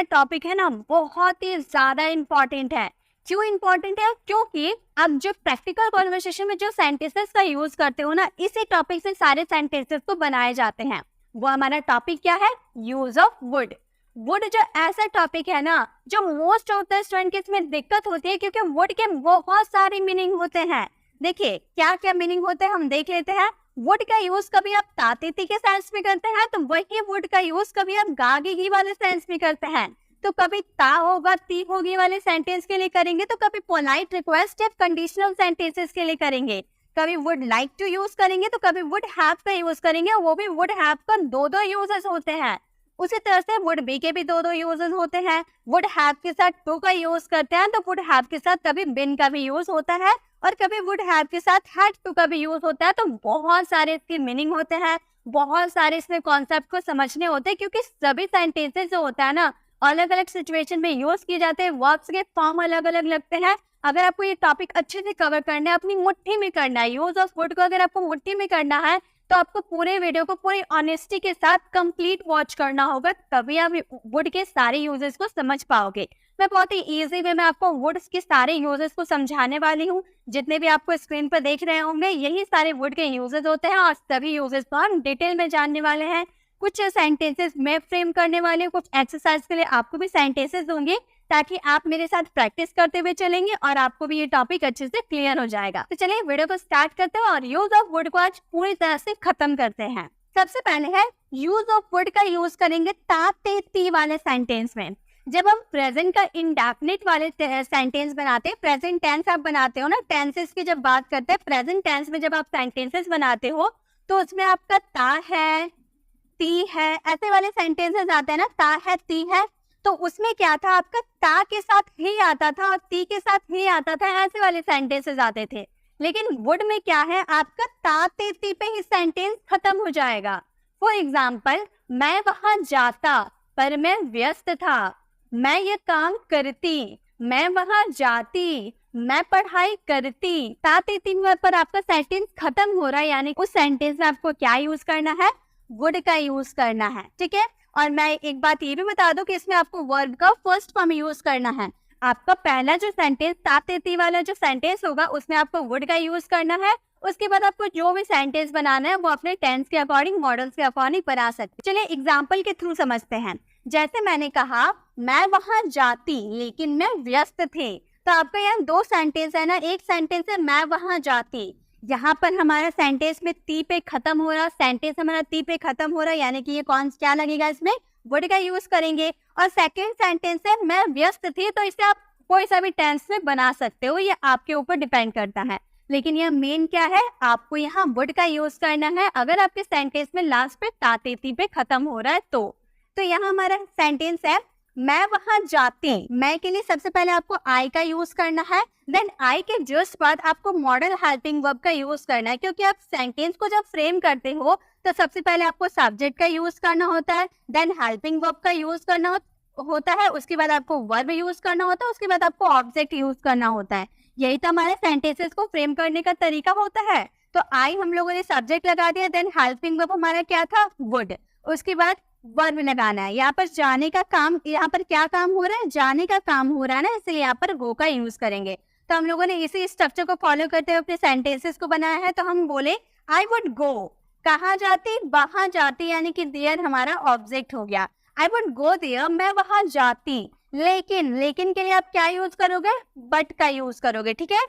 Topic है ना बहुत ही ज्यादा इम्पोर्टेंट है। क्यों इम्पोर्टेंट है? क्योंकि अब जो प्रैक्टिकल कॉन्वर्सेशन में जो सेंटेंसेस का यूज करते हो ना, इसी टॉपिक से सारे सेंटेंसेस को बनाए जाते हैं। वो हमारा टॉपिक क्या है? Use of would. वुड जो ऐसा टॉपिक है ना, जो मोस्ट ऑफ द स्टूडेंट के इसमें दिक्कत होती है, क्योंकि वुड के बहुत सारे मीनिंग होते हैं। देखिए क्या क्या मीनिंग होते हैं, हम देख लेते हैं। वुड का यूज कभी आप तातीती के सेंस में करते हैं, तो वही वुड का यूज कभी आप गागी वाले सेंस में करते हैं। तो कभी ता होगा ती होगी वाले सेंटेंस के लिए करेंगे, तो कभी पोलाइट रिक्वेस्ट या कंडीशनल सेंटेंसेस के लिए करेंगे। कभी वुड लाइक टू यूज करेंगे, तो कभी वुड हैव का यूज करेंगे। वो भी वुड हैव का दो यूजेस होते हैं। उसी तरह से वुड बी के भी दो यूजेस होते हैं। वुड हैव के साथ टू का यूज करते हैं, तो वुड हैव के साथ कभी बिन का भी यूज होता है, और कभी वुड हैव के साथ हैड टू का भी यूज होता है। तो बहुत सारे इसके मीनिंग होते हैं, बहुत सारे इसमें कॉन्सेप्ट को समझने होते हैं, क्योंकि सभी सेंटेंसेस जो होता है ना, अलग अलग सिचुएशन में यूज किए जाते हैं। वर्ब्स के फॉर्म अलग अलग लगते हैं। अगर आपको ये टॉपिक अच्छे से कवर करना है, अपनी मुट्ठी में करना है, यूज ऑफ वुड को अगर आपको मुट्ठी में करना है, तो आपको पूरे वीडियो को पूरी ऑनेस्टी के साथ कंप्लीट वॉच करना होगा, तभी आप वुड के सारे यूजेस को समझ पाओगे। मैं बहुत ही इजी वे में आपको वुड्स के सारे यूजेस को समझाने वाली हूँ। जितने भी आपको स्क्रीन पर देख रहे होंगे, यही सारे वुड के यूजेस होते हैं, और सभी यूजेस को हम डिटेल में जानने वाले हैं। कुछ सेंटेंसेस मैं फ्रेम करने वाली हूँ, कुछ एक्सरसाइज के लिए आपको भी सेंटेंसेस दूंगी, ताकि आप मेरे साथ प्रैक्टिस करते हुए चलेंगे और आपको भी ये टॉपिक अच्छे से क्लियर हो जाएगा। तो चलिए वीडियो को स्टार्ट करते हैं और यूज ऑफ वुड को आज पूरी तरह से खत्म करते हैं। सबसे पहले है यूज ऑफ वुड का यूज करेंगे ता ते ती वाले सेंटेंस में। जब हम प्रेजेंट का इंडेफिनिट वाले सेंटेंस बनाते हैं, प्रेजेंट टेंस आप बनाते हो ना, टेंसेस की जब बात करते हैं, प्रेजेंट टेंस में जब आप सेंटेंसेस बनाते हो, तो उसमें आपका ता है, ती है, ऐसे वाले सेंटेंसेस आते हैं ना, ता है ती है। तो उसमें क्या था, आपका ता के साथ ही आता था और ती के साथ ही आता था, ऐसे वाले सेंटेंसेस आते थे। लेकिन वुड में क्या है, आपका ता ते ती पे ही सेंटेंस खत्म हो जाएगा। फॉर एग्जाम्पल, मैं वहां जाता पर मैं व्यस्त था, मैं ये काम करती, मैं वहां जाती, मैं पढ़ाई करती। ता ते ती पर आपका सेंटेंस खत्म हो रहा है, यानी उस सेंटेंस में आपको क्या यूज करना है? वुड का यूज करना है, ठीक है। और मैं एक बात ये भी बता दूं कि इसमें आपको वर्ब का फर्स्ट फॉर्म यूज करना है। आपका पहला जो सेंटेंस ता ते ती वाला जो सेंटेंस होगा, उसमें आपको वुड का यूज करना है। उसके बाद आपको जो भी सेंटेंस बनाना है, वो अपने टेंस के अकॉर्डिंग, मॉडल्स के अकॉर्डिंग बना सकते हैं। चलिए एग्जाम्पल के थ्रू समझते हैं। जैसे मैंने कहा, मैं वहां जाती लेकिन मैं व्यस्त थे। तो आपका यहाँ दो सेंटेंस है ना, एक सेंटेंस है मैं वहां जाती, यहाँ पर हमारा सेंटेंस में ती पे खत्म हो रहा, सेंटेंस हमारा ती पे खत्म हो रहा, यानी कि ये कौन क्या लगेगा, इसमें वुड का यूज करेंगे। और सेकंड सेंटेंस है मैं व्यस्त थी, तो इसे आप कोई सा भी टेंस में बना सकते हो, ये आपके ऊपर डिपेंड करता है। लेकिन यह मेन क्या है, आपको यहाँ वुड का यूज करना है अगर आपके सेंटेंस में लास्ट पे ता ते ती पे खत्म हो रहा है तो यहाँ हमारा सेंटेंस है मैं वहां जाती। मैं के लिए सबसे पहले आपको आई का यूज करना है, देन आई के जस्ट बाद आपको मॉडल हेल्पिंग वर्ब का यूज करना है, क्योंकि आप सेंटेंस को जब फ्रेम करते हो, तो सबसे पहले आपको सब्जेक्ट का यूज करना होता है, देन हेल्पिंग वर्ब का यूज करना होता है, उसके बाद आपको वर्ब यूज करना होता है, उसके बाद आपको ऑब्जेक्ट यूज करना होता है। यही तो हमारे सेंटेंसेस को फ्रेम करने का तरीका होता है। तो आई हम लोगों ने सब्जेक्ट लगा दिया, देन हेल्पिंग वर्ब हमारा क्या था? वुड। उसके बाद वर्ब लगाना है। यहाँ पर जाने का काम, यहाँ पर क्या काम हो रहा है? जाने का काम हो रहा है ना, इसलिए यहाँ पर गो का यूज करेंगे। तो हम लोगों ने इसी स्ट्रक्चर को फॉलो करते हुए अपने सेंटेंसेस को बनाया है। तो हम बोले आई वुड गो, कहाँ जाती? वहां जाती, यानी कि देयर हमारा ऑब्जेक्ट हो गया। आई वुड गो देयर, मैं वहां जाती। लेकिन के लिए आप क्या यूज करोगे? बट का यूज करोगे, ठीक है।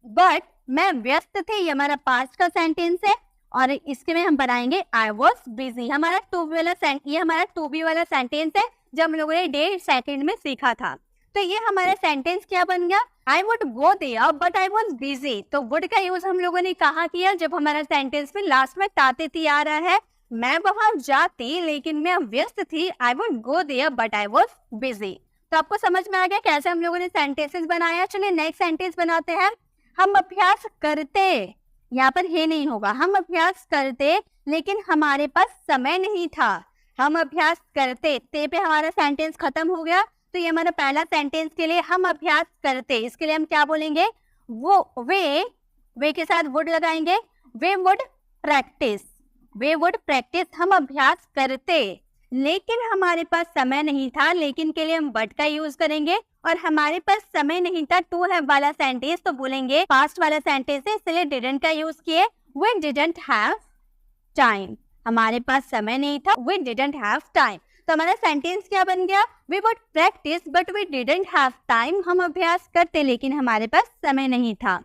बट मैं व्यस्त थे, ये हमारा पास्ट का सेंटेंस है, और इसके में हम बनाएंगे आई वॉज बिजी। हमारा ये हमारा टू बी वाला सेंटेंस है, जब हम लोगों ने डेढ़ सेकेंड में सीखा था। तो ये हमारा सेंटेंस क्या बन गया? I would go there but I was busy. तो वुड का यूज हम लोगों ने कहाँ किया? जब हमारा सेंटेंस में लास्ट में ताते ती आ रहा है, मैं वहां जाती लेकिन मैं व्यस्त थी, I would go there but I was busy. तो आपको समझ में आ गया कैसे हम लोगों ने सेंटेंसेस बनाया। चलिए नेक्स्ट सेंटेंस बनाते हैं। हम अभ्यास करते, यहाँ पर हे नहीं होगा, हम अभ्यास करते लेकिन हमारे पास समय नहीं था। हम अभ्यास करते, ते पे हमारा सेंटेंस खत्म हो गया। तो ये हमारा पहला सेंटेंस के लिए हम अभ्यास करते, इसके लिए हम क्या बोलेंगे? वे के साथ वुड लगाएंगे, we would practise, we would practise. हम अभ्यास करते लेकिन हमारे पास समय नहीं था, लेकिन के लिए हम बट का यूज करेंगे। और हमारे पास समय नहीं था टू हैव वाला सेंटेंस, तो बोलेंगे पास्ट वाला सेंटेंस है, इसलिए डिडंट का यूज किए। वी डिडंट हैव टाइम, हमारे पास समय नहीं था, वी डिडंट हैव टाइम। तो हमारा सेंटेंस क्या बन गया? We would practice but we didn't have time, हम अभ्यास करते लेकिन हमारे पास समय नहीं था।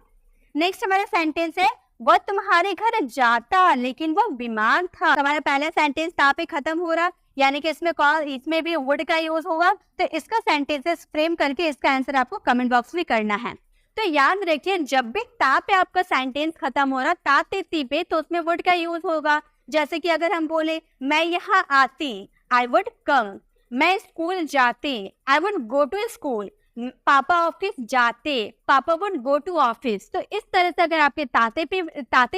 नेक्स्ट हमारा सेंटेंस है वो तुम्हारे घर जाता लेकिन वो बीमार था। तो हमारा पहला सेंटेंस ता पे खत्म हो रहा, यानी कि इसमें भी वुड का यूज होगा। तो इसका सेंटेंसेस फ्रेम करके इसका आंसर आपको कमेंट बॉक्स में करना है। तो याद रखिए, जब भी ता पे आपका सेंटेंस खत्म हो रहा, ता ते ती पे, तो उसमें वुड का यूज होगा। जैसे कि अगर हम बोले मैं यहाँ आती, आई वुड कम। मैं स्कूल जाती, I would go to school. पापा ऑफिस जाते, पापा वुड गो टू ऑफिस। तो इस तरह से अगर आपके ताते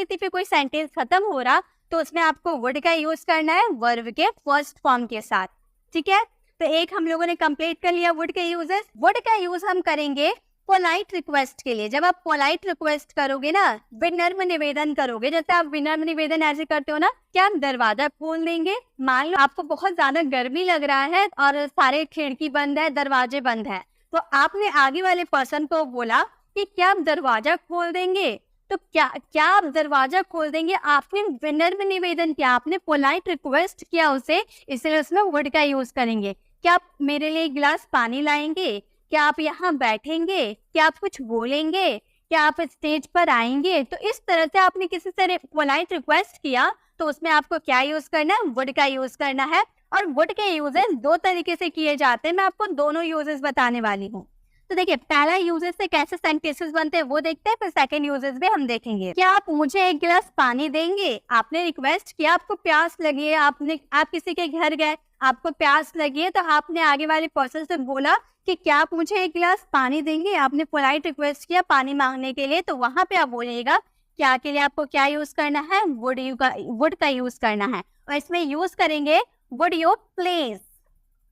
ती पे कोई सेंटेंस खत्म हो रहा, तो उसमें आपको वुड का यूज करना है वर्ब के फर्स्ट फॉर्म के साथ। ठीक है, तो एक हम लोगों ने कंप्लीट कर लिया वुड के यूजेस। वुड का यूज हम करेंगे पोलाइट रिक्वेस्ट के लिए। जब आप पोलाइट रिक्वेस्ट करोगे ना, विनम्र निवेदन करोगे, जैसे आप विनम्र निवेदन ऐसे करते हो ना, क्या आप दरवाजा खोल देंगे? मान लो आपको बहुत ज्यादा गर्मी लग रहा है और सारे खिड़की बंद है, दरवाजे बंद है, तो आपने आगे वाले पर्सन को बोला कि क्या आप दरवाजा खोल देंगे? तो क्या आप दरवाजा खोल देंगे? आपने विनम्र निवेदन किया, आपने पोलाइट रिक्वेस्ट किया उसे, इसलिए उसमें वर्ड का यूज करेंगे। क्या आप मेरे लिए एक गिलास पानी लाएंगे? क्या आप यहाँ बैठेंगे? क्या आप कुछ बोलेंगे? क्या आप स्टेज पर आएंगे? तो इस तरह से आपने किसी से पोलाइट रिक्वेस्ट किया, तो उसमें आपको क्या यूज करना है? वर्ड का यूज करना है। और वर्ड के यूजेस दो तरीके से किए जाते हैं, मैं आपको दोनों यूजेस बताने वाली हूँ। तो देखिए, पहला यूजेस से कैसे सेंटेंसेस बनते हैं वो देखते हैं, फिर सेकंड यूजेस भी हम देखेंगे। क्या आप मुझे एक गिलास पानी देंगे? आपने रिक्वेस्ट किया, आपको प्यास लगी है, आप किसी के घर गए, आपको प्यास लगी है, तो आपने आगे वाले पर्सन से बोला कि क्या आप मुझे एक गिलास पानी देंगे? आपने पोलाइट रिक्वेस्ट किया पानी मांगने के लिए, तो वहां पे आप बोलिएगा क्या के लिए आपको क्या यूज करना है? वुड का यूज करना है। और इसमें यूज करेंगे would you please.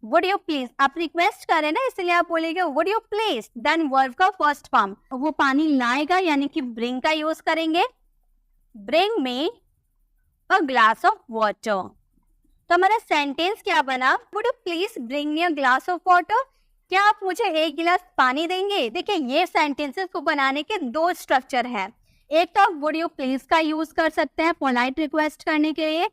Would you please, आप रिक्वेस्ट कर रहे हैं ना, इसलिए आप बोलेंगे would you please, then verb का फर्स्ट फॉर्म वो पानी लाएगा, यानी कि ब्रिंग का यूज करेंगे। Bring me a glass of water. तो हमारा सेंटेंस क्या बना? Would you please bring me a glass of water, क्या आप मुझे एक गिलास पानी देंगे? देखिए, ये सेंटेंसेस को बनाने के दो स्ट्रक्चर है। एक तो आप वुड यू प्लीज का यूज कर सकते हैं पोलाइट रिक्वेस्ट करने के लिए।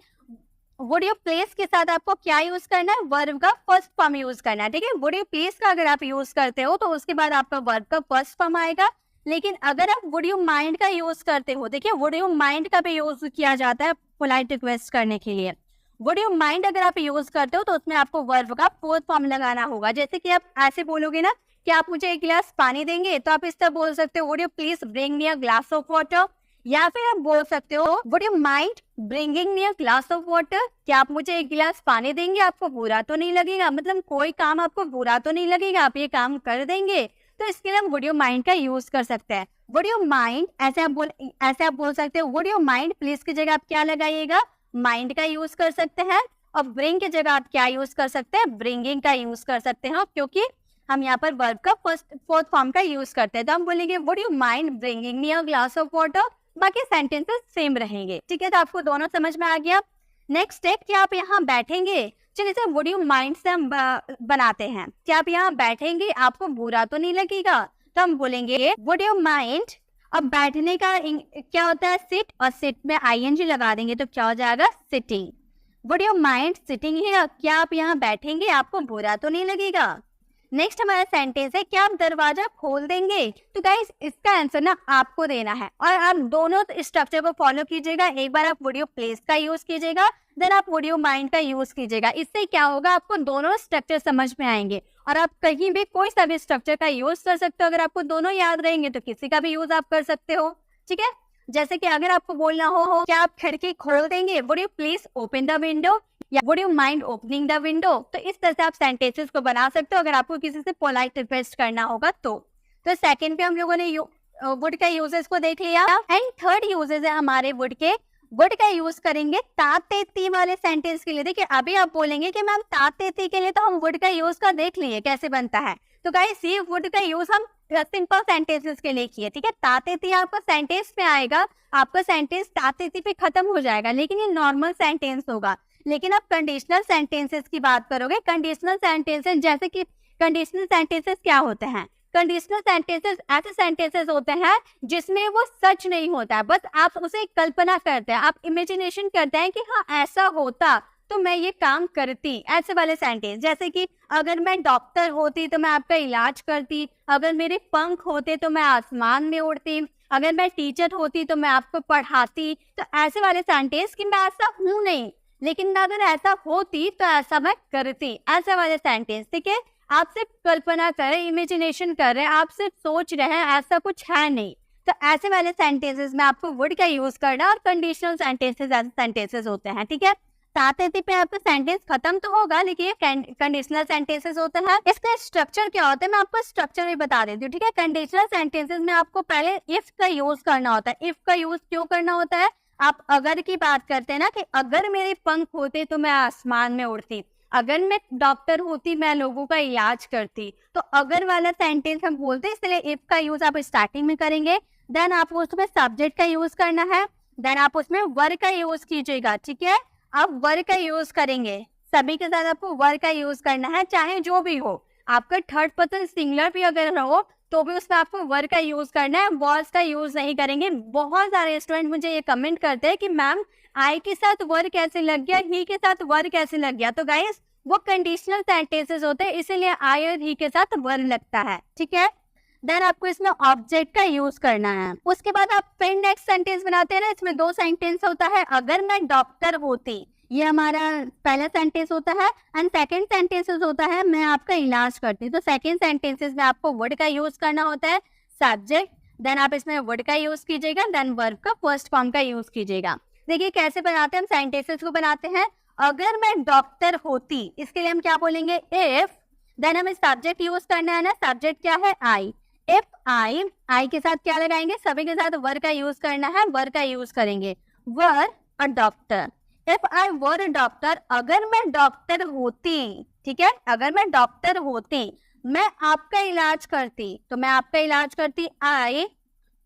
वुड यू प्लीज के साथ आपको क्या यूज करना है? वर्ब का फर्स्ट फॉर्म यूज करना है। ठीक है, वुड यू प्लीज का अगर आप यूज करते हो तो उसके बाद आपका वर्ब का फर्स्ट फॉर्म आएगा। लेकिन अगर आप वुड यू माइंड का यूज करते हो, देखिए वुड यू माइंड का भी यूज किया जाता है पोलाइट रिक्वेस्ट करने के लिए। वुड यू माइंड अगर आप यूज करते हो तो उसमें आपको वर्ब का फोर्थ फॉर्म लगाना होगा। जैसे कि आप ऐसे बोलोगे ना कि आप मुझे एक गिलास पानी देंगे, तो आप इस तरह बोल सकते हो would you please bring me a glass of water. या फिर आप बोल सकते हो would you mind bringing me a glass of water, क्या आप मुझे एक गिलास पानी देंगे? आपको बुरा तो नहीं लगेगा? मतलब कोई काम आपको बुरा तो नहीं लगेगा, आप ये काम कर देंगे। तो इसके लिए हम वुड यू माइंड का यूज कर सकते हैं। वुड यू माइंड ऐसे आप बोल सकते हो वुड यू माइंड, प्लीज की जगह आप क्या लगाइएगा? माइंड का यूज कर सकते हैं। और ब्रिंग की जगह आप क्या यूज कर सकते हैं? ब्रिंगिंग का यूज कर सकते हैं, क्योंकि हम यहाँ पर वर्ब का फोर्थ फॉर्म का यूज करते हैं। तो हम बोलेंगे would you mind bringing me a glass of water, बाकी सेंटेंसेस सेम रहेंगे। ठीक है, तो आपको दोनों समझ में आ गया। नेक्स्ट है, क्या आप यहाँ बैठेंगे? चलिए इसे वुड यू माइंड से हम बनाते हैं। क्या आप यहाँ बैठेंगे? आपको बुरा तो नहीं लगेगा? तो हम बोलेंगे वुड यू माइंड। अब बैठने का क्या होता है? सिट, और सिट में आईएनजी लगा देंगे तो क्या हो जाएगा? Sitting. Would you mind sitting here, क्या आप यहाँ बैठेंगे? आपको बुरा तो नहीं लगेगा? नेक्स्ट हमारा सेंटेंस है, क्या आप दरवाजा खोल देंगे? तो गाइस इसका आंसर ना आपको देना है, और आप दोनों स्ट्रक्चर को फॉलो कीजिएगा। एक बार आप वुड यू प्लेस का यूज कीजिएगा, देन आप वुड यू माइंड का यूज कीजिएगा। इससे क्या होगा? आपको दोनों स्ट्रक्चर समझ में आएंगे, और आप कहीं भी कोई सा भी स्ट्रक्चर का यूज कर सकते हो। अगर आपको दोनों याद रहेंगे तो किसी का भी यूज आप कर सकते हो। ठीक है, जैसे कि अगर आपको बोलना हो क्या आप खिड़की खोल देंगे? Would you please open the window, या would you mind opening the window. तो इस तरह से आप सेंटेंसेस को बना सकते हो अगर आपको किसी से पोलाइट रिक्वेस्ट करना होगा तो सेकंड पे हम लोगों ने वुड का यूजेस को देख लिया। एंड थर्ड यूजेस है हमारे वुड के। वुड का यूज करेंगे तातेती वाले सेंटेंस के लिए। देखिए, अभी आप बोलेंगे कि मैम तातेती के लिए तो हम वुड का यूज का देख लिए कैसे बनता है। तो गाइस ये वुड का यूज हम सिंपल सेंटेंसेस के लिए किए। ठीक है, तातेती आपका सेंटेंस में आएगा, आपका सेंटेंस तातेती पे खत्म हो जाएगा, लेकिन ये नॉर्मल सेंटेंस होगा। लेकिन अब कंडीशनल सेंटेंसेस की बात करोगे, कंडीशनल सेंटेंसेस जैसे कि कंडीशनल सेंटेंसेस क्या होते हैं? कंडीशनल सेंटेंसेस ऐसे सेंटेंसेस होते हैं जिसमें वो सच नहीं होता है, बस आप उसे कल्पना करते हैं, आप इमेजिनेशन करते हैं कि हाँ ऐसा होता तो मैं ये काम करती, ऐसे वाले सेंटेंस। जैसे कि अगर मैं डॉक्टर होती तो मैं आपका इलाज करती, अगर मेरे पंख होते तो मैं आसमान में उड़ती, अगर मैं टीचर होती तो मैं आपको पढ़ाती। तो ऐसे वाले सेंटेंस कि मैं ऐसा हूं नहीं, लेकिन अगर ऐसा होती तो ऐसा मैं करती, ऐसे वाले सेंटेंस। ठीक है, आप सिर्फ कल्पना कर रहे, इमेजिनेशन कर रहे हैं, आप सिर्फ सोच रहे हैं, ऐसा कुछ है नहीं। तो ऐसे वाले सेंटेंसेस में आपको वुड का यूज करना, और कंडीशनल सेंटेंसेस ऐसे सेंटेंसेस होते हैं। ठीक है, साथ ही पे आपका सेंटेंस खत्म तो होगा, लेकिन ये कंडीशनल सेंटेंसेस होते हैं। इसका स्ट्रक्चर क्या होता है मैं आपको स्ट्रक्चर भी बता देती हूँ। ठीक है, कंडीशनल सेंटेंसेस में आपको पहले इफ का यूज करना होता है। इफ का यूज क्यों करना होता है? आप अगर की बात करते हैं ना, कि अगर मेरे पंख होते तो मैं आसमान में उड़ती, अगर मैं डॉक्टर होती मैं लोगों का इलाज करती। तो अगर वाला सेंटेंस हम बोलते हैं, इसलिए इफ का यूज आप स्टार्टिंग में करेंगे। देन आपको उसमें सब्जेक्ट का यूज करना है, देन आप उसमें वर्ब का यूज कीजिएगा। ठीक है, आप वर्ब का यूज करेंगे, सभी के साथ आपको वर्ब का यूज करना है, चाहे जो भी हो। आपका थर्ड पर्सन सिंगुलर भी अगर हो तो भी उसमें आपको वर्ब का यूज करना है, वॉज का यूज नहीं करेंगे। बहुत सारे स्टूडेंट मुझे ये कमेंट करते हैं कि मैम आई के साथ वर्ब कैसे लग गया, ही के साथ वर्ब कैसे लग गया। तो गाइस वो कंडीशनल सेंटेंसेस होते हैं, इसीलिए आई और ही के साथ वर्ब लगता है। ठीक है, देन आपको इसमें ऑब्जेक्ट का यूज करना है। उसके बाद आप फिर नेक्स्ट सेंटेंस बनाते हैं ना, इसमें दो सेंटेंस होता है। अगर मैं डॉक्टर होती, ये हमारा पहला सेंटेंस होता है, एंड सेकंड सेंटेंस होता है मैं आपका इलाज करती। तो सेकंड सेंटेंसेस में आपको वर्ड का यूज करना होता है, सब्जेक्ट, देन आप इसमें वर्ड का यूज कीजिएगा, देन वर्ब का फर्स्ट फॉर्म का यूज कीजिएगा। देखिए कैसे बनाते हैं हम सेंटेंसेस को बनाते हैं। अगर मैं डॉक्टर होती, इसके लिए हम क्या बोलेंगे? इफ, देन हमें सब्जेक्ट यूज करना है ना, सब्जेक्ट क्या है? आई। इफ आई के साथ क्या लगाएंगे? सभी के साथ वर्ब का यूज करना है, वर्ब का यूज करेंगे, were a doctor. If I were a doctor, अगर मैं डॉक्टर होती, ठीक है, अगर मैं डॉक्टर होती, मैं आपका इलाज करती, तो मैं आपका इलाज करती, I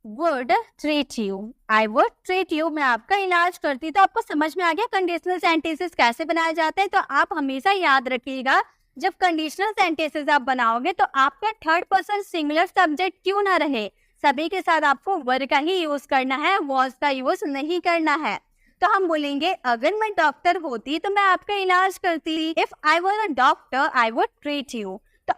would treat you, I would treat you, मैं आपका इलाज करती। तो आपको समझ में आ गया कंडीशनल सेंटेंसेस कैसे बनाए जाते हैं। तो आप हमेशा याद रखिएगा, जब कंडीशनल सेंटेंसेस आप बनाओगे तो आपका थर्ड पर्सन सिंगुलर सब्जेक्ट क्यों ना रहे, सभी के साथ आपको वर्ब का ही यूज करना है, वॉज का यूज नहीं करना है। तो हम बोलेंगे अगर मैं डॉक्टर होती तो मैं आपका इलाज करती। If I were a doctor I would treat you. तो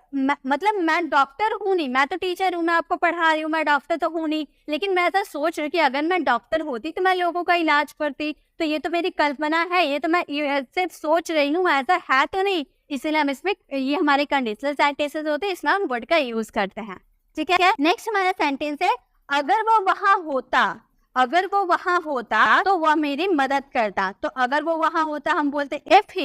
मतलब मैं डॉक्टर हूँ नहीं, मैं तो टीचर हूँ, मैं आपको पढ़ा रही हूँ, मैं डॉक्टर तो हूँ नहीं, लेकिन मैं ऐसा सोच रही हूँ कि अगर मैं डॉक्टर होती तो मैं लोगों का इलाज करती। तो ये तो मेरी कल्पना है, ये तो मैं सिर्फ सोच रही हूँ, ऐसा है तो नहीं। इसीलिए हम इसमें, ये हमारे कंडीशनल सेंटेंसेस होते हैं, इसमें हम वर्ड का यूज करते हैं। ठीक है, नेक्स्ट हमारा सेंटेंस है अगर वो वहां होता, अगर वो वहां होता तो वह मेरी मदद करता। तो अगर वो वहां होता हम बोलते इफ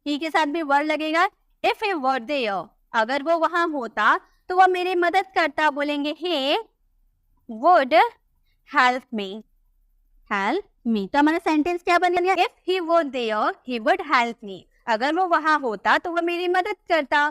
ही के साथ भी वर्ड लगेगा, इफ ही वर देयर, अगर वो वहां होता तो वह मेरी मदद करता, बोलेंगे he would help me, help me। तो हमारा सेंटेंस क्या बन गया? If he were there he would help me, अगर वो वहां होता तो वह मेरी मदद करता।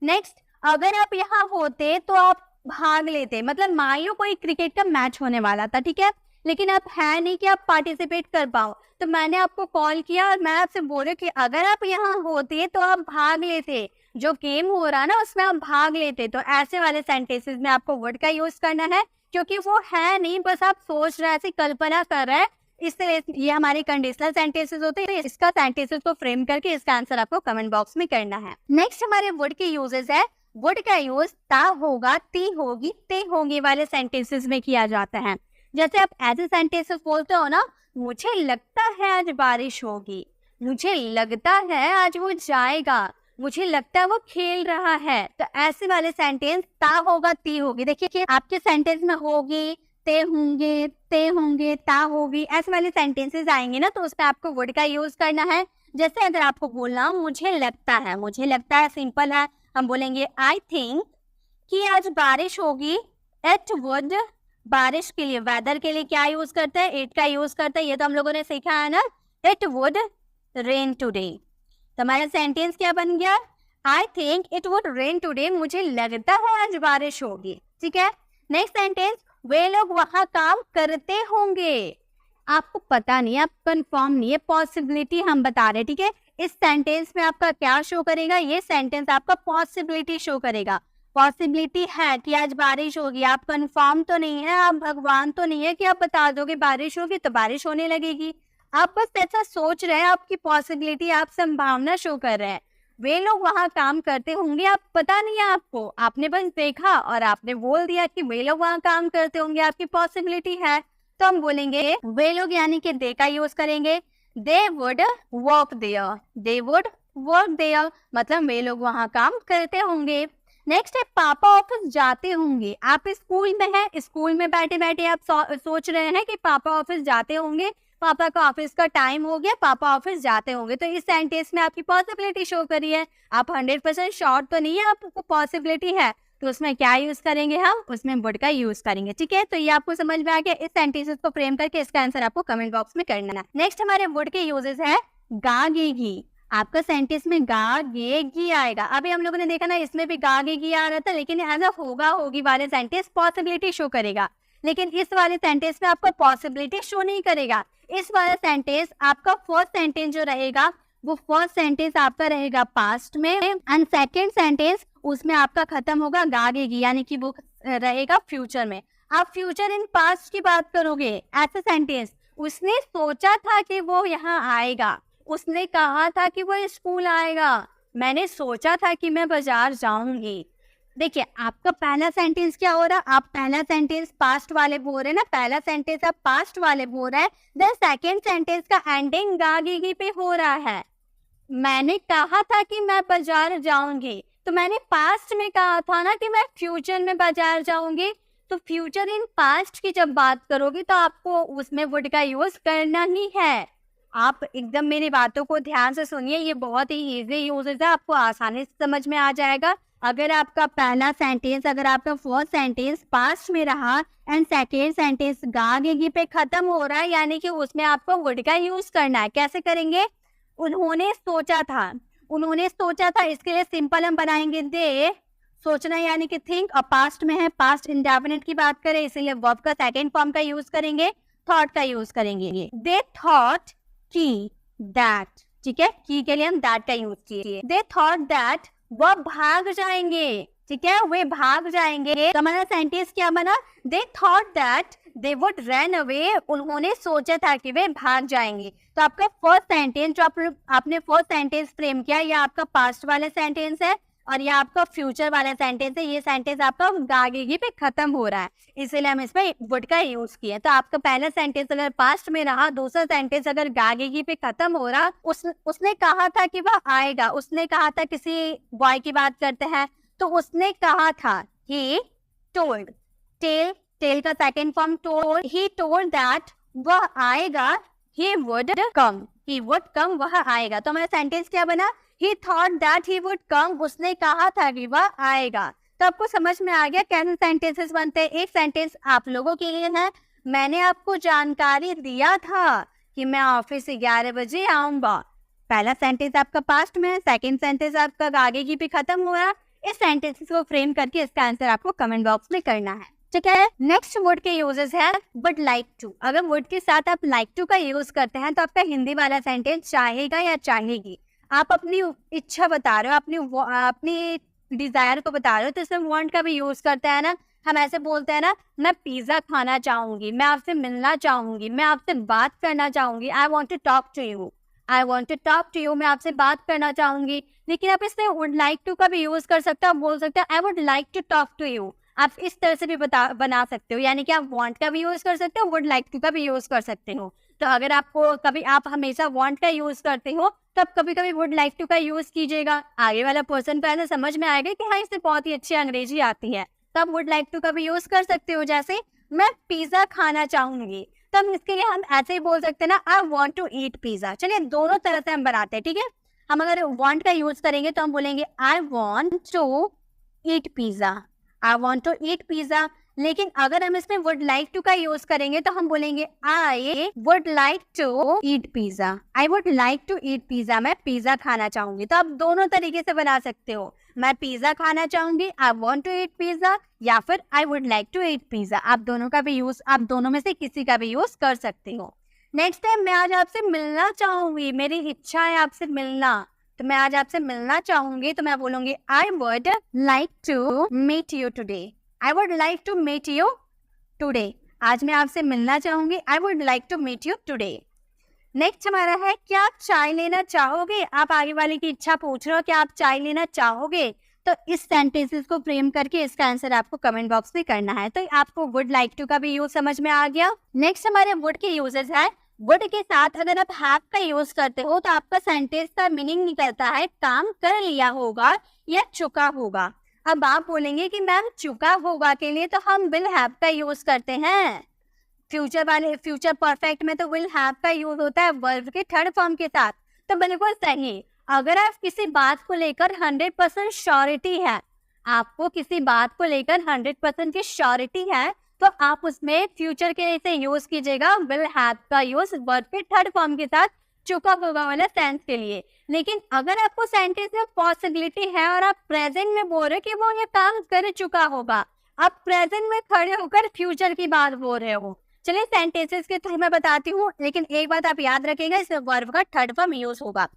नेक्स्ट, अगर आप यहाँ होते तो आप भाग लेते, मतलब मान लो कोई क्रिकेट का मैच होने वाला था, ठीक है, लेकिन आप है नहीं कि आप पार्टिसिपेट कर पाओ, तो मैंने आपको कॉल किया और मैं आपसे बोले कि अगर आप यहाँ होते तो आप भाग लेते, जो गेम हो रहा ना उसमें आप भाग लेते। तो ऐसे वाले सेंटेंसेस में आपको वर्ड का यूज करना है, क्योंकि वो है नहीं, बस आप सोच रहे हैं, ऐसी कल्पना कर रहे हैं, इसलिए ये हमारे कंडीशनल सेंटेंसेस होते हैं। तो इसका सेंटेंसेस को फ्रेम करके इसका आंसर आपको कमेंट बॉक्स में करना है। नेक्स्ट हमारे वर्ड के यूजेस है, वर्ड का यूज ता होगा, ती होगी, ते होंगे वाले सेंटेंसेस में किया जाता है। जैसे आप ऐसे सेंटेंसेस बोलते हो ना, मुझे लगता है आज बारिश होगी, मुझे लगता है आज वो जाएगा, मुझे लगता है वो खेल रहा है। तो ऐसे वाले सेंटेंस ता होगा, ती होगी। देखिए कि आपके सेंटेंस में होगी, ते होंगे, ता होगी, ऐसे वाले सेंटेंसेस आएंगे ना, तो उसमें आपको वर्ड का यूज करना है। जैसे अगर आपको बोलना मुझे लगता है, मुझे लगता है सिंपल है, हम बोलेंगे आई थिंक कि आज बारिश होगी। इट वुड, बारिश के लिए, वेदर के लिए क्या यूज करते हैं? इट का यूज करते हैं, ये तो हम लोगों ने सीखा है ना। इट वुड रेन टुडे, तो हमारा सेंटेंस क्या बन गया? I think it would rain today, मुझे लगता है आज बारिश होगी। ठीक है, नेक्स्ट सेंटेंस, वे लोग वहां काम करते होंगे, आपको पता नहीं, आप कंफर्म नहीं है, पॉसिबिलिटी हम बता रहे हैं। ठीक है, इस सेंटेंस में आपका क्या शो करेगा, ये सेंटेंस आपका पॉसिबिलिटी शो करेगा। पॉसिबिलिटी है कि आज बारिश होगी, आप कंफर्म तो नहीं है, आप भगवान तो नहीं है कि आप बता दोगे बारिश होगी तो बारिश होने लगेगी। आप बस ऐसा सोच रहे हैं, आपकी पॉसिबिलिटी, आप संभावना शो कर रहे हैं। वे लोग वहाँ काम करते होंगे, आप पता नहीं है आपको, आपने बस देखा और आपने बोल दिया कि वे लोग वहाँ काम करते होंगे, आपकी पॉसिबिलिटी है। तो हम बोलेंगे वे लोग, यानी कि दे का यूज करेंगे। They would work there, they would work there, मतलब वे लोग वहाँ काम करते होंगे। नेक्स्ट है पापा ऑफिस जाते होंगे। आप स्कूल में हैं, स्कूल में बैठे बैठे आप सोच रहे हैं कि पापा ऑफिस जाते होंगे, पापा का ऑफिस का टाइम हो गया, पापा ऑफिस जाते होंगे। तो इस सेंटेंस में आपकी पॉसिबिलिटी शो करी है। आप 100% श्योर तो नहीं है, आपको पॉसिबिलिटी है, तो उसमें क्या यूज करेंगे हम, उसमें वुड का यूज करेंगे। ठीक है, तो ये आपको समझ में आ गया। इस सेंटेंसेस को फ्रेम करके इसका आंसर आपको कमेंट बॉक्स में करना है। नेक्स्ट हमारे वुड के यूजेस है गागेगी। आपका सेंटेंस में गागेगी आएगा। अभी हम लोगों ने देखा ना, इसमें भी गागेगी आ रहा था, लेकिन एज अ होगा होगी वाले सेंटेंस पॉसिबिलिटी शो करेगा, लेकिन इस वाले सेंटेंस में आपको पॉसिबिलिटी शो नहीं करेगा। इस वाला सेंटेंस आपका फर्स्ट सेंटेंस जो रहेगा, वो फर्स्ट सेंटेंस आपका रहेगा पास्ट में, एंड सेकेंड सेंटेंस उसमें आपका खत्म होगा गागेगी, यानी कि वो रहेगा फ्यूचर में। आप फ्यूचर इन पास्ट की बात करोगे, ऐसा सेंटेंस, उसने सोचा था कि वो यहाँ आएगा, उसने कहा था कि वो स्कूल आएगा, मैंने सोचा था कि मैं बाजार जाऊंगी। देखिए आपका पहला सेंटेंस क्या हो रहा है, आप पहला सेंटेंस पास्ट वाले बोल रहे हैं ना, पहला सेंटेंस आप पास्ट वाले बोल रहे हैं, देन सेकेंड सेंटेंस का एंडिंग गागेगी पे हो रहा है। मैंने कहा था कि मैं बाजार जाऊंगी, तो मैंने पास्ट में कहा था ना कि मैं फ्यूचर में बाजार जाऊंगी, तो फ्यूचर इन पास्ट की जब बात करोगे तो आपको उसमें वुड का यूज करना ही है। आप एकदम मेरी बातों को ध्यान से सुनिए, ये बहुत ही इजी यूजेस है, आपको आसानी से समझ में आ जाएगा। अगर आपका पहला सेंटेंस, अगर आपका फर्स्ट सेंटेंस पास्ट में रहा एंड सेकेंड सेंटेंस गागेगी पे खत्म हो रहा है, यानी कि उसमें आपको वुड का यूज करना है। कैसे करेंगे, उन्होंने सोचा था, उन्होंने सोचा था, इसके लिए सिंपल हम बनाएंगे दे, सोचना यानी कि थिंक, और पास्ट में है, पास्ट इंडेफिनिट की बात करें, इसीलिए वर्ब का सेकेंड फॉर्म का यूज करेंगे, थॉट का यूज करेंगे। दे थॉट की दैट, ठीक है, की के लिए हम दैट का यूज किए। दे थॉट दैट वह भाग जाएंगे, ठीक है, वे भाग जाएंगे। तो हमारा सेंटेंस क्या बना, they thought that they would run away, उन्होंने सोचा था कि वे भाग जाएंगे। तो आपका फर्स्ट सेंटेंस जो आपने फर्स्ट सेंटेंस फ्रेम किया, ये आपका पास्ट वाला सेंटेंस है और ये आपका फ्यूचर वाला सेंटेंस है। ये सेंटेंस आपका गागेगी पे खत्म हो रहा है, इसीलिए हम इसमें वुड का यूज किया। तो आपका पहला सेंटेंस अगर पास्ट में रहा, दूसरा सेंटेंस अगर गागेगी पे खत्म हो रहा, उसने कहा था कि वह आएगा, उसने कहा था, किसी बॉय की बात करते हैं, तो उसने कहा था, ही टोल्ड, टेल का second form told, he told that वह आएगा, he would come, वह आएगा। तो हमारा सेंटेंस क्या बना, he thought that he would come, उसने कहा था कि वह आएगा। तो आपको समझ में आ गया कैसे सेंटेंसेस बनते हैं। एक सेंटेंस आप लोगों के लिए है, मैंने आपको जानकारी दिया था कि मैं ऑफिस 11 बजे आऊंगा। पहला सेंटेंस आपका पास्ट में है, सेकेंड सेंटेंस आपका गागेगी पे खत्म हुआ। इस सेंटेंसेस को फ्रेम करके इसका आंसर आपको कमेंट बॉक्स में करना है, ठीक है। नेक्स्ट वुड के यूजेस है बट लाइक टू। अगर वुड के साथ आप लाइक टू का यूज करते हैं तो आपका हिंदी वाला सेंटेंस चाहेगा या चाहेगी, आप अपनी इच्छा बता रहे हो, अपनी डिजायर को बता रहे हो, तो इसमें वांट का भी यूज करते हैं ना। हम ऐसे बोलते हैं ना, मैं पिज्जा खाना चाहूंगी, मैं आपसे मिलना चाहूंगी, मैं आपसे बात करना चाहूंगी, I want to talk to you, I want to talk to you, मैं आपसे बात करना चाहूंगी। लेकिन आप इसमें वुड लाइक टू का भी यूज कर सकते हो, आप बोल सकते हो I would like to talk to you. आप इस तरह से भी बना सकते हो, यानी कि आप वांट का भी यूज कर सकते हो, वुड लाइक टू का भी यूज कर सकते हो। तो अगर आपको कभी आप हमेशा वांट का यूज करते हो, तब कभी कभी वुड लाइक टू का यूज कीजिएगा, आगे वाला पर्सन को ऐसा समझ में आएगा कि हाँ इसे बहुत ही अच्छी अंग्रेजी आती है, तब वुड लाइक टू का भी यूज कर सकते हो। जैसे मैं पिज्जा खाना चाहूंगी, तब इसके लिए हम ऐसे ही बोल सकते हैं ना, I want to eat pizza. चलिए दोनों तरह से हम बनाते हैं, ठीक है। हम अगर वांट का यूज करेंगे तो हम बोलेंगे I want to eat pizza, I want to eat pizza. लेकिन अगर हम इसमें वुड लाइक टू का यूज करेंगे तो हम बोलेंगे I would like to eat pizza, I would like to eat pizza, मैं पिज्जा खाना चाहूंगी। तो आप दोनों तरीके से बना सकते हो, मैं पिज्जा खाना चाहूंगी, I want to eat pizza, या फिर I would like to eat pizza. आप दोनों का भी यूज, आप दोनों में से किसी का भी यूज कर सकते हो। नेक्स्ट टाइम मैं आज आपसे मिलना चाहूंगी, मेरी इच्छा है आपसे मिलना, तो मैं आज आपसे मिलना चाहूंगी तो मैं बोलूंगी I would like to meet you today. I would like to meet you today. आज मैं आपसे मिलना चाहूंगी, I would like to meet you today. Next हमारा है क्या आप चाय लेना चाहोगे। आप आगे वाले की इच्छा पूछ रहे हो कि आप चाय लेना चाहोगे, तो इस सेंटेंसेस को फ्रेम करके इसका आंसर आपको कमेंट बॉक्स में करना है। तो आपको वुड लाइक टू का भी यूज समझ में आ गया। नेक्स्ट हमारे वुड के यूजेस है। वुड के साथ अगर आप हैव का यूज करते हो तो आपका सेंटेंस का मीनिंग निकलता है काम कर लिया होगा या चुका होगा। अब आप बोलेंगे कि मैम चुका होगा के लिए तो हम विल हैव का यूज करते हैं। फ्यूचर परफेक्ट में तो विल हैव का यूज होता है वर्ब के थर्ड फॉर्म के साथ। तो बिल्कुल सही। अगर आप किसी बात को लेकर 100% श्योरिटी है, आपको किसी बात को लेकर 100% की श्योरिटी है, तो आप उसमें फ्यूचर के लिए यूज कीजिएगा विल हैव का यूज वर्ब के थर्ड फॉर्म के साथ चुका होगा वाला सेंस के लिए। लेकिन अगर आपको सेंटेंस में पॉसिबिलिटी है और आप प्रेजेंट में बोल रहे कि वो ये काम कर चुका होगा, आप प्रेजेंट में खड़े होकर फ्यूचर की बात बोल रहे हो। चलिए सेंटेंसेस के थ्रू मैं बताती हूँ, लेकिन एक बात आप याद रखिएगा, इस वर्ब का थर्ड फॉर्म यूज होगा।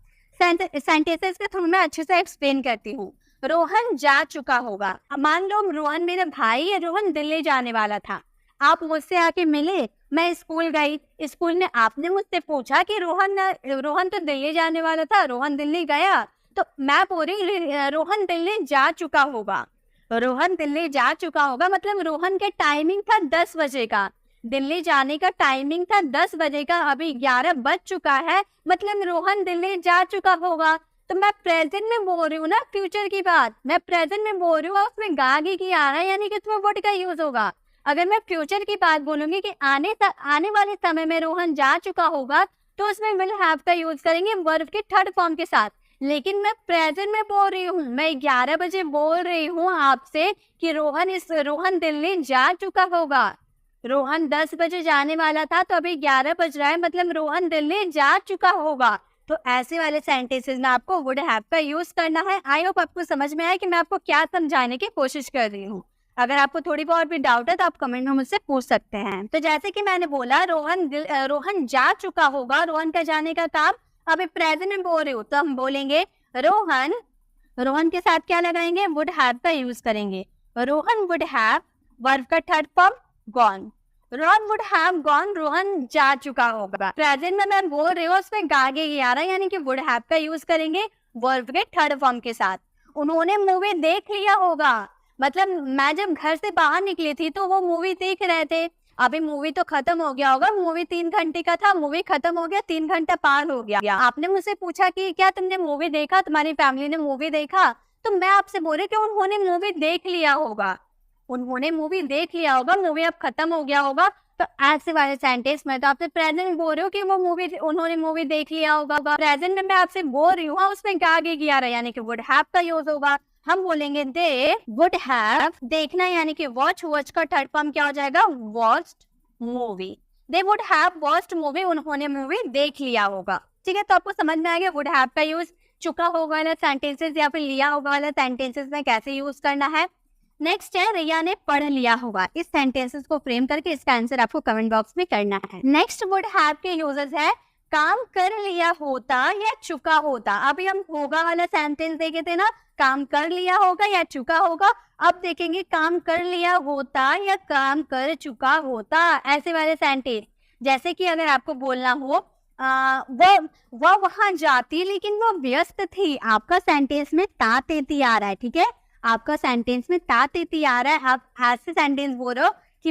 सेंटेंसेस के थ्रू मैं अच्छे से एक्सप्लेन करती हूँ। रोहन जा चुका होगा। मान लो रोहन मेरा भाई है, रोहन दिल्ली जाने वाला था, आप मुझसे आके मिले, मैं स्कूल गई, स्कूल में आपने मुझसे पूछा कि रोहन तो दिल्ली जाने वाला था, रोहन दिल्ली गया, तो मैं बोल रही रोहन दिल्ली जा चुका होगा। रोहन दिल्ली जा चुका होगा मतलब रोहन के टाइमिंग था 10 बजे का, दिल्ली जाने का टाइमिंग था 10 बजे का, अभी 11 बज चुका है, मतलब रोहन दिल्ली जा चुका होगा। तो मैं प्रेजेंट में बोल रही हूँ ना फ्यूचर की बात, मैं प्रेजेंट में बोल रही हूँ, उसमें गागी की आ रहा है, यानी कि उसमें वुड का यूज होगा। अगर मैं फ्यूचर की बात बोलूंगी कि आने वाले समय में रोहन जा चुका होगा, तो उसमें विल हैव का यूज करेंगे वर्ब के थर्ड फॉर्म के साथ। लेकिन मैं प्रेजेंट में बोल रही हूँ, मैं 11 बजे बोल रही हूँ आपसे कि रोहन दिल्ली जा चुका होगा। रोहन 10 बजे जाने वाला था, तो अभी 11 बज रहा है, मतलब रोहन दिल्ली जा चुका होगा। तो ऐसे वाले सेंटेंसेस में आपको वुड हैव का यूज करना है। आई होप आपको समझ में आया कि मैं आपको क्या समझाने की कोशिश कर रही हूँ। अगर आपको थोड़ी बहुत भी डाउट है तो आप कमेंट में मुझसे पूछ सकते हैं। तो जैसे कि मैंने बोला रोहन जा चुका होगा, रोहन का जाने का काम अभी प्रेजेंट में बोल रही हूँ, तो हम बोलेंगे रोहन के साथ क्या लगाएंगे, वुड हैव का यूज करेंगे। रोहन वुड हैव, वर्ब का third form gone, Rohan would have gone, Rohan जा चुका होगा। प्रेजेंट में मैं बोल रही हूँ, उसमें गागे ही आ रहा है, यानी कि वुड हैव का यूज करेंगे वर्ब के थर्ड फॉर्म के साथ। उन्होंने मूवी देख लिया होगा, मतलब मैं जब घर से बाहर निकली थी तो वो मूवी देख रहे थे, अभी मूवी तो खत्म हो गया होगा, मूवी 3 घंटे का था, मूवी खत्म हो गया, 3 घंटा पार हो गया। आपने मुझसे पूछा कि क्या तुमने मूवी देखा, तुम्हारी फैमिली ने मूवी देखा, तो मैं आपसे बोल रही कि उन्होंने मूवी देख लिया होगा, उन्होंने मूवी देख लिया होगा, मूवी अब खत्म हो गया होगा। तो ऐसे वाले सेंटेंस में तो आपसे प्रेजेंट बोल रही हूँ कि उन्होंने मूवी देख लिया होगा। प्रेजेंट में मैं आपसे बोल रही हूँ, उसमें गागे किया रहा है, यानी कि वुड हैव का यूज होगा। हम बोलेंगे दे वुड हैव, देखना यानी कि वॉच, वॉच का थर्ड फॉर्म क्या हो जाएगा, watched movie. They would have watched movie, उन्होंने मूवी देख लिया होगा। ठीक है, तो आपको समझ में आ गया वुड हैव का यूज चुका होगा वाला सेंटेंसेस या फिर लिया होगा वाला सेंटेंसेस में कैसे यूज करना है। नेक्स्ट है रिया ने पढ़ लिया होगा। इस सेंटेंसेस को फ्रेम करके इसका आंसर आपको कमेंट बॉक्स में करना है। नेक्स्ट वुड हैव के यूजेस है काम कर लिया होता या चुका होता। अभी हम होगा वाला सेंटेंस देखे थे ना, काम कर लिया होगा या चुका होगा। अब देखेंगे काम कर लिया होता या काम कर चुका होता। ऐसे वाले सेंटेंस जैसे कि अगर आपको बोलना हो वो वहां जाती लेकिन वो व्यस्त थी, आपका सेंटेंस में ता तेती आ रहा है। ठीक है, आपका सेंटेंस में ता तेती आ रहा है। आप ऐसे सेंटेंस बोल रहे हो कि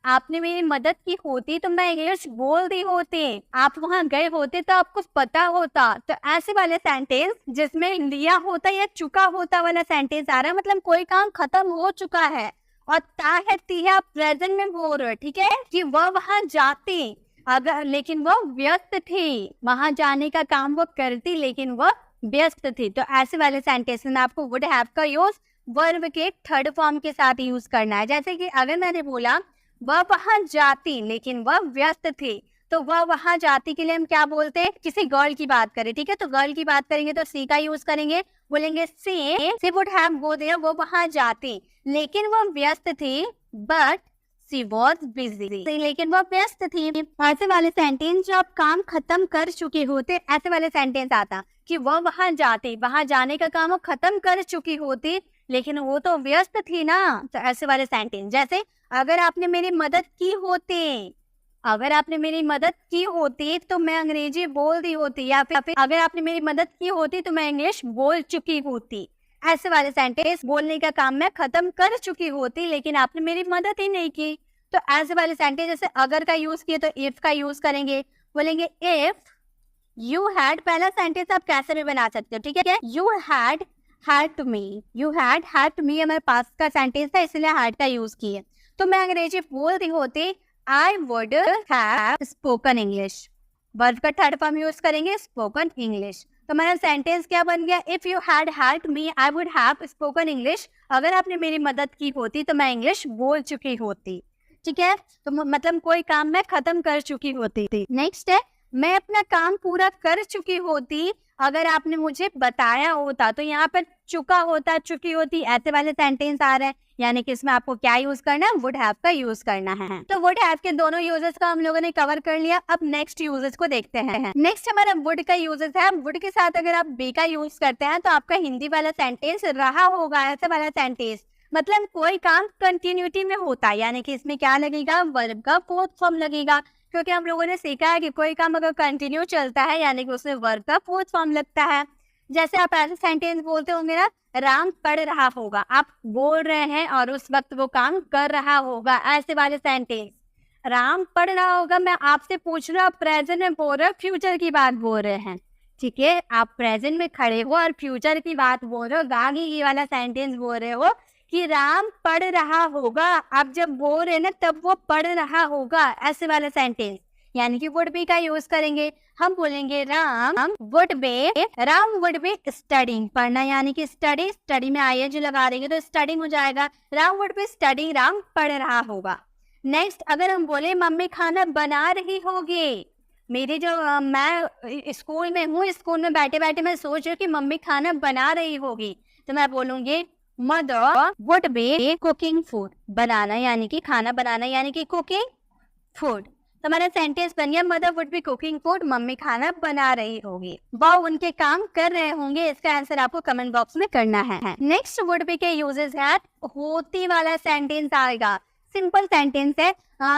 आपने मेरी मदद की होती तो मैं ये बोल दी होती, आप वहां गए होते तो आपको पता होता। तो ऐसे वाले सेंटेंस जिसमें लिया होता या चुका होता वाला सेंटेंस आ रहा है, मतलब कोई काम खत्म हो चुका है और ता है ती है, आप प्रेजेंट में बोल रहे हो। ठीक है, कि वह वहां जाती अगर लेकिन वह व्यस्त थी, वहां जाने का काम वो करती लेकिन वह व्यस्त थी। तो ऐसे वाले सेंटेंस में आपको वुड हैव का यूज वर्ब के थर्ड फॉर्म के साथ यूज करना है। जैसे कि अगर मैंने बोला वह वहां जाती लेकिन वह व्यस्त थी, तो वह वहां जाती के लिए हम क्या बोलते हैं, किसी गर्ल की बात करें। ठीक है, तो गर्ल की बात करेंगे तो सी का यूज करेंगे, बोलेंगे सी वुड हैव गो देयर, वो वहां जाती लेकिन वह व्यस्त थी, बट शी वॉज बिजी, लेकिन वो व्यस्त थी। ऐसे वाले सेंटेंस जो आप काम खत्म कर चुके होते, ऐसे वाले सेंटेंस आता कि वो वहां जाते, वहां जाने का काम वो खत्म कर चुकी होती, लेकिन वो तो व्यस्त थी ना। तो ऐसे वाले सेंटेंस जैसे अगर आपने मेरी मदद की होती, अगर आपने मेरी मदद की होती तो मैं अंग्रेजी बोल दी होती, या फिर अगर आपने मेरी मदद की होती तो मैं इंग्लिश बोल चुकी होती। ऐसे वाले सेंटेंस बोलने का काम मैं खत्म कर चुकी होती, लेकिन आपने मेरी मदद ही नहीं की। तो ऐसे वाले सेंटेंस जैसे अगर का यूज किए तो इफ का यूज करेंगे, बोलेंगे इफ यू हैड। पहला सेंटेंस आप कैसे भी बना सकते हो, ठीक है। You had to me, you had to me हमारे पास का सेंटेंस था, इसलिए हैड का यूज किए। तो मैं अंग्रेजी बोल रही होती, I would have spoken English. Verb का थर्ड फॉर्म यूज करेंगे स्पोकन इंग्लिश। तो मेरा सेंटेंस क्या बन गया, if you had helped me I would have spoken English. अगर आपने मेरी मदद की होती तो मैं इंग्लिश बोल चुकी होती, ठीक है। तो मतलब कोई काम मैं खत्म कर चुकी होती थी। नेक्स्ट है, मैं अपना काम पूरा कर चुकी होती अगर आपने मुझे बताया होता। तो यहाँ पर चुका होता, चुकी होती, ऐसे वाले सेंटेंस आ रहे हैं, यानी कि इसमें आपको क्या यूज करना है, वुड हैव का यूज करना है। तो वुड हैव के दोनों यूजेस का हम लोगों ने कवर कर लिया। अब नेक्स्ट यूजेस को देखते हैं। नेक्स्ट हमारा वुड का यूजेस है। वुड के साथ अगर आप बी का यूज करते हैं तो आपका हिंदी वाला सेंटेंस रहा होगा, ऐसे वाला सेंटेंस मतलब कोई काम कंटिन्यूटी में होता है, यानी कि इसमें क्या लगेगा, वर्ब का फोर्थ फॉर्म लगेगा। क्योंकि हम लोगों ने सीखा है कि कोई काम अगर कंटिन्यू चलता है यानी कि उसमें वर्ब का फोर्थ फॉर्म लगता है। जैसे आप ऐसे सेंटेंस बोलते होंगे ना, राम पढ़ रहा होगा, आप बोल रहे हैं और उस वक्त वो काम कर रहा होगा। ऐसे वाले सेंटेंस, राम पढ़ रहा होगा, मैं आपसे पूछ रहा हूँ, प्रेजेंट में बोल रहे हो, फ्यूचर की बात बोल रहे हैं, ठीक है। आप प्रेजेंट में खड़े हो और फ्यूचर की बात बोल रहे हो, आगे ये वाला सेंटेंस बोल रहे हो कि राम पढ़ रहा होगा। आप जब बोल रहे हैं ना तब वो पढ़ रहा होगा, ऐसे वाले सेंटेंस यानी कि वुड बी का यूज करेंगे। हम बोलेंगे राम वुड बी स्टडिंग, पढ़ना यानी कि स्टडी, स्टडी में आईएनजी लगा देंगे तो स्टडिंग हो जाएगा। Ram would be studying, Ram पढ़ रहा होगा। नेक्स्ट अगर हम बोले मम्मी खाना बना रही होगी, मेरी जो मैं स्कूल में हूँ, स्कूल में बैठे बैठे मैं सोच रही हूँ कि मम्मी खाना बना रही होगी, तो मैं बोलूंगी mother would be cooking food, बनाना यानी कि खाना बनाना यानी कि कुकिंग फूड। तो हमारा सेंटेंस बन गया mother would be cooking food, mummy खाना बना रही होगी, वो उनके काम कर रहे होंगे। इसका आंसर आपको कमेंट बॉक्स में करना है। नेक्स्ट वुड बी के यूजेस है, होती वाला सेंटेंस आएगा, सिंपल सेंटेंस है।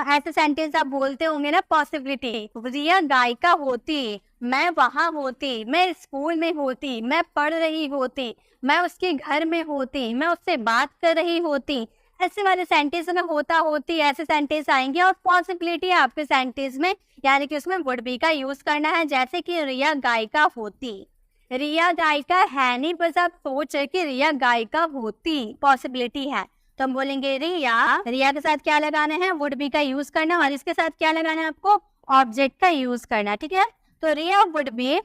ऐसे सेंटेंस आप बोलते होंगे ना, पॉसिबिलिटी, रिया गायिका होती, मैं वहां होती, मैं स्कूल में होती, मैं पढ़ रही होती, मैं उसके घर में होती, मैं उससे बात कर रही होती। ऐसे वाले सेंटेंस में होता, होती, ऐसे सेंटेंस आएंगे और पॉसिबिलिटी आपके सेंटेंस में, यानी कि उसमें वुड बी का यूज करना है। जैसे कि रिया गायिका होती, रिया गायिका है नहीं, बस आप सोच कि रिया गायिका होती, पॉसिबिलिटी है। तो हम बोलेंगे रिया, रिया के साथ क्या लगाना है, वुड बी का यूज करना, और इसके साथ क्या लगाना है आपको, ऑब्जेक्ट का यूज करना, ठीक है। तो रिया वुड बी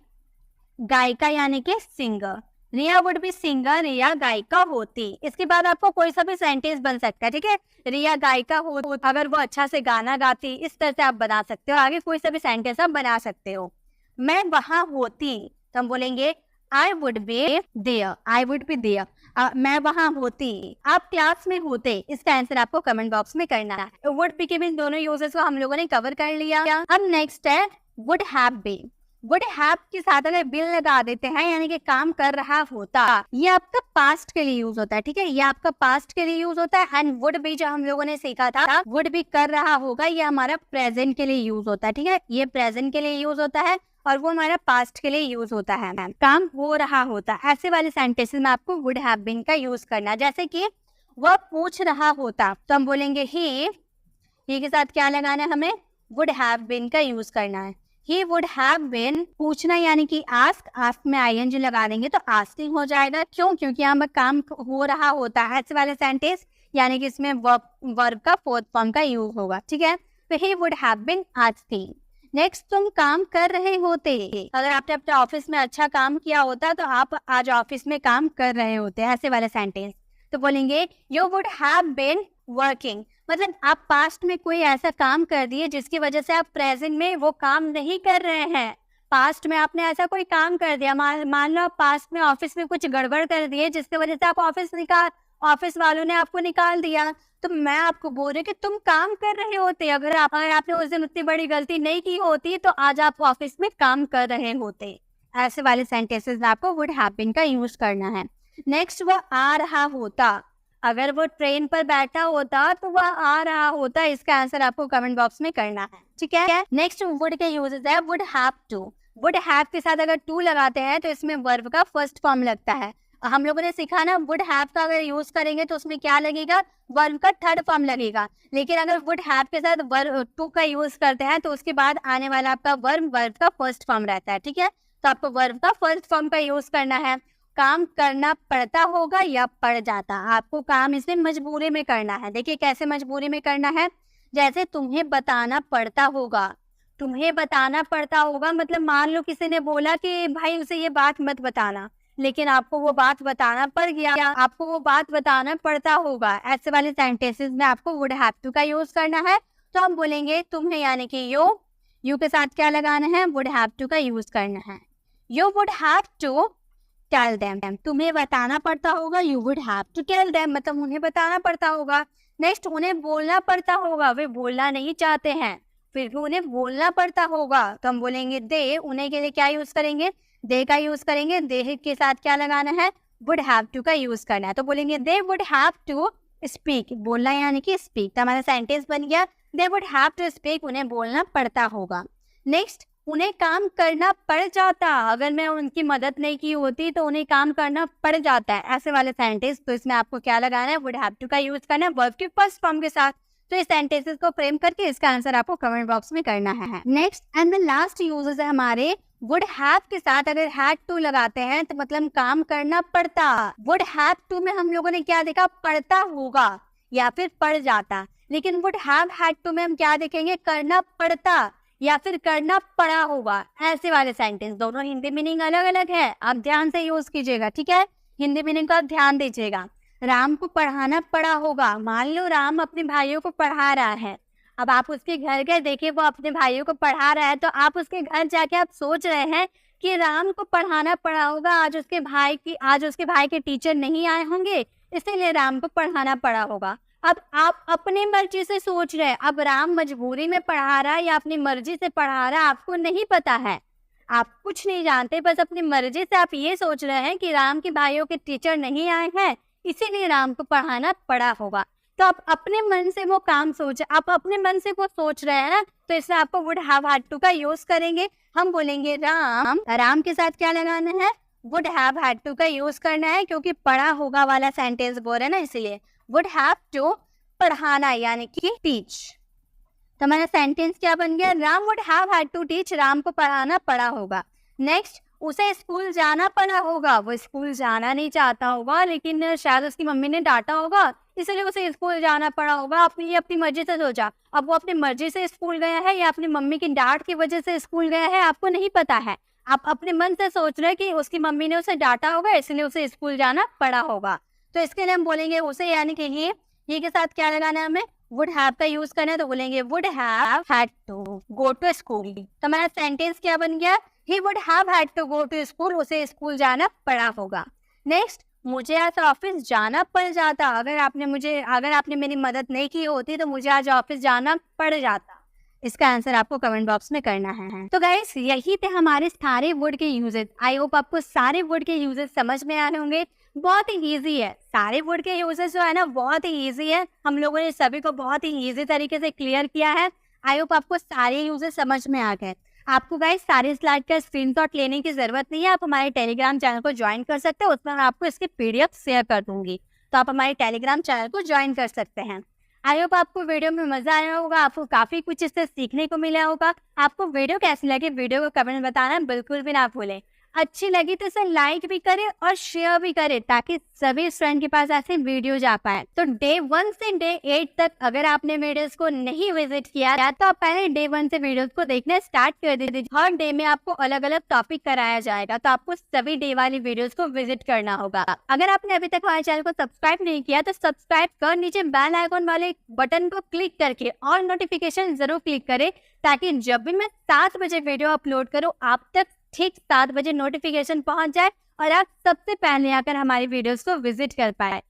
गायिका यानी कि singer, Riya would be singer, Riya गायिका होती। इसके बाद आपको कोई सा भी सेंटेंस बन सकता है, ठीक है। रिया गायिका हो, अगर वो अच्छा से गाना गाती, इस तरह से आप बना सकते हो। आगे कोई सा भी सेंटेंस आप बना सकते हो। मैं वहां होती, तो हम बोलेंगे I would be there, I would be there, मैं वहां होती। आप क्लास में होते, इसका आंसर आपको कमेंट बॉक्स में करना है। वुड बी के भी दोनों यूजेस को हम लोगों ने कवर कर लिया। अब नेक्स्ट है would have been. Would have के साथ अगर बिल लगा देते हैं यानी कि काम कर रहा होता, ये आपका पास्ट के लिए यूज होता है, ठीक है। ये आपका पास्ट के लिए यूज होता है। एंड वुड बी जो हम लोगों ने सीखा था, वुड बी कर रहा होगा, ये हमारा प्रेजेंट के लिए यूज होता है, ठीक है। ये प्रेजेंट के लिए यूज होता है और वो हमारा पास्ट के लिए यूज होता है, काम हो रहा होता। ऐसे वाले सेंटेंसेस में आपको वुड हैव बीन का यूज करना। जैसे कि वह पूछ रहा होता, तो हम बोलेंगे ही के साथ क्या लगाना है, हमें वुड हैव बीन का यूज करना है। He would have been, पूछना यानी कि ask, ask में ing लगा देंगे तो asking हो जाएगा। क्यों? क्योंकि यहाँ पर काम हो रहा होता है। ऐसे वाले सेंटेंस यानी कि इसमें वर्ब का फोर्थ फॉर्म का यूज होगा, ठीक है। तो he would have been asking। Next, तुम काम कर रहे होते, अगर आपने अपने ऑफिस में अच्छा काम किया होता तो आप आज ऑफिस में काम कर रहे होते, ऐसे वाले सेंटेंस। तो बोलेंगे you would have been working, मतलब आप पास्ट में कोई ऐसा काम कर दिए जिसकी वजह से आप प्रेजेंट में वो काम नहीं कर रहे हैं। पास्ट में आपने ऐसा कोई काम कर दिया, मान लो पास्ट में ऑफिस में कुछ गड़बड़ कर दिए जिसकी वजह से आप ऑफिस वालों ने आपको निकाल दिया, तो मैं आपको बोल रही हूँ कि तुम काम कर रहे होते। अगर आपने उस दिन उतनी बड़ी गलती नहीं की होती तो आज आप ऑफिस में काम कर रहे होते। ऐसे वाले सेंटेंसेस में आपको वुड हैव बीन का यूज करना है। नेक्स्ट, वह आ रहा होता। अगर वो ट्रेन पर बैठा होता तो वह आ रहा होता। इसका आंसर आपको कमेंट बॉक्स में करना है, ठीक है। नेक्स्ट वुड के यूजेस है would have to. Would have के साथ अगर टू लगाते हैं तो इसमें वर्ब का फर्स्ट फॉर्म लगता है। हम लोगों ने सीखा ना, वुड हैव का अगर यूज करेंगे तो उसमें क्या लगेगा, वर्ब का थर्ड फॉर्म लगेगा। लेकिन अगर वुड हैव के साथ वर्ब टू का यूज करते हैं तो उसके बाद आने वाला आपका वर्ब का फर्स्ट फॉर्म रहता है, ठीक है। तो आपको वर्ब का फर्स्ट फॉर्म का यूज करना है। काम करना पड़ता होगा या पड़ जाता, आपको काम इसमें मजबूरी में करना है। देखिए कैसे मजबूरी में करना है, जैसे तुम्हें बताना पड़ता होगा। तुम्हें बताना पड़ता होगा मतलब मान लो किसी ने बोला कि भाई उसे ये बात मत बताना, लेकिन आपको वो बात बताना पड़ गया, आपको वो बात बताना पड़ता होगा। ऐसे वाले सेंटेंसेस में आपको वुड हैव टू का यूज करना है। तो हम बोलेंगे तुम्हें यानी कि यू के साथ क्या लगाना है, वुड हैव टू का यूज करना है। You would have to tell them. तुम्हें बताना पड़ता होगा, you would have to tell them मतलब उन्हें बताना पड़ता होगा। नेक्स्ट, उन्हें बोलना पड़ता होगा। वे बोलना नहीं चाहते हैं फिर भी उन्हें बोलना पड़ता होगा, तो हम बोलेंगे दे। उन्हें के लिए क्या यूज करेंगे, दे का यूज करेंगे। दे के साथ क्या लगाना है, वुड हैव टू का यूज करना है। तो बोलेंगे they would have to speak. बोलना यानी कि स्पीक। तो हमारा सेंटेंस बन गया they would have to speak, उन्हें बोलना पड़ता होगा। नेक्स्ट, उन्हें काम करना पड़ जाता। अगर मैं उनकी मदद नहीं की होती तो उन्हें काम करना पड़ जाता है। ऐसे वाले सेंटेंस, तो इसमें आपको क्या लगाना है, वुड हैव टू का यूज करना है वर्ब के फर्स्ट फॉर्म के साथ। तो इस सेंटेंसेस को फ्रेम करके इसका आंसर आपको कमेंट बॉक्स में करना है। Next and the last uses है हमारे वुड हैव के साथ अगर हैड टू लगाते हैं तो मतलब काम करना पड़ता। वुड हैव टू में हम लोगों ने क्या देखा, पड़ता होगा या फिर पड़ जाता। लेकिन वुड हैव हैड टू में हम क्या देखेंगे, करना पड़ता या फिर करना पड़ा होगा। ऐसे वाले सेंटेंस, दोनों हिंदी मीनिंग अलग अलग है, आप ध्यान से यूज कीजिएगा, ठीक है। हिंदी मीनिंग को आप ध्यान दीजिएगा। राम को पढ़ाना पड़ा होगा। मान लो राम अपने भाइयों को पढ़ा रहा है। अब आप उसके घर गए, देखिए वो अपने भाइयों को पढ़ा रहा है, तो आप उसके घर जाके आप सोच रहे हैं कि राम को पढ़ाना पड़ा होगा, आज उसके भाई के टीचर नहीं आए होंगे, इसीलिए राम को पढ़ाना पड़ा होगा। अब आप अपनी मर्जी से सोच रहे हैं, अब राम मजबूरी में पढ़ा रहा है या अपनी मर्जी से पढ़ा रहा है आपको नहीं पता है, आप कुछ नहीं जानते, बस अपनी मर्जी से आप ये सोच रहे हैं कि राम के भाइयों के टीचर नहीं आए हैं इसीलिए राम को पढ़ाना पड़ा होगा। तो आप अपने मन से वो काम सोच, आप अपने मन से वो सोच रहे हैं ना, तो इसमें आपको वुड हैव हैड टू का यूज करेंगे। हम बोलेंगे राम के साथ क्या लगाना है, वुड हैव हैड टू का यूज करना है, क्योंकि पढ़ा होगा वाला सेंटेंस बोल रहे हैं ना, इसलिए वुड हैव टू पढ़ाना यानी कि टीच। तो हमारा सेंटेंस क्या बन गया, Ram would have had to teach, Ram को पढ़ाना पड़ा होगा। नेक्स्ट, उसे स्कूल जाना पड़ा होगा। वो स्कूल जाना नहीं चाहता होगा, लेकिन शायद उसकी मम्मी ने डांटा होगा इसलिए उसे स्कूल जाना पड़ा होगा। आपने अपनी मर्जी से सोचा, अब वो अपनी मर्जी से स्कूल गया है या अपनी मम्मी की डांट की वजह से स्कूल गया है आपको नहीं पता है। आप अपने मन से सोच रहे हैं कि उसकी मम्मी ने उसे डांटा होगा इसलिए उसे स्कूल जाना पड़ा होगा। तो इसके लिए हम बोलेंगे उसे यानी कि ये के साथ क्या लगाना है, हमें वुड हैव का यूज करना है, तो बोलेंगे would have had to go to school. तो हमारा सेंटेंस क्या बन गया, he would have had to go to school, उसे स्कूल जाना पड़ा होगा। नेक्स्ट, मुझे आज ऑफिस जाना पड़ जाता। अगर आपने मेरी मदद नहीं की होती तो मुझे आज ऑफिस जाना पड़ जाता। इसका आंसर आपको कमेंट बॉक्स में करना है। तो गाइस यही थे हमारे सारे वर्ड के यूजेस। आई होप आपको सारे वर्ड के यूजेस समझ में आ रहे होंगे। बहुत ही इजी है, सारे वर्ड के यूजेस जो है ना बहुत ही इजी है। हम लोगों ने सभी को बहुत ही इजी तरीके से क्लियर किया है। आई होप आपको सारे यूजेस समझ में आ गए। आपको गाइस सारे स्लाइड का स्क्रीनशॉट लेने की जरूरत नहीं है, आप हमारे टेलीग्राम चैनल को ज्वाइन कर सकते हैं, उसमें मैं आपको इसकी पीडीएफ शेयर कर दूंगी, तो आप हमारे टेलीग्राम चैनल को ज्वाइन कर सकते हैं। आई होप आपको वीडियो में मजा आया होगा, आपको काफी कुछ इससे सीखने को मिला होगा। आपको वीडियो कैसी लगी वीडियो को कमेंट में बताना बिल्कुल भी ना भूलें। अच्छी लगी तो इसे लाइक भी करें और शेयर भी करें ताकि सभी फ्रेंड के पास ऐसे वीडियो जा पाए। तो डे 1 से डे 8 तक अगर आपने वीडियोस को नहीं विजिट किया तो आप पहले डे 1 से वीडियोस को देखना स्टार्ट कर दीजिए। हर डे में आपको अलग अलग टॉपिक कराया जाएगा, तो आपको सभी डे वाली वीडियोस को विजिट करना होगा। अगर आपने अभी तक हमारे चैनल को सब्सक्राइब नहीं किया तो सब्सक्राइब कर नीचे बेल आइकॉन वाले बटन को क्लिक करके और नोटिफिकेशन जरूर क्लिक करें ताकि जब भी मैं 7 बजे वीडियो अपलोड करूँ आप तक ठीक 7 बजे नोटिफिकेशन पहुंच जाए और आप सबसे पहले आकर हमारी वीडियोस को विजिट कर पाए।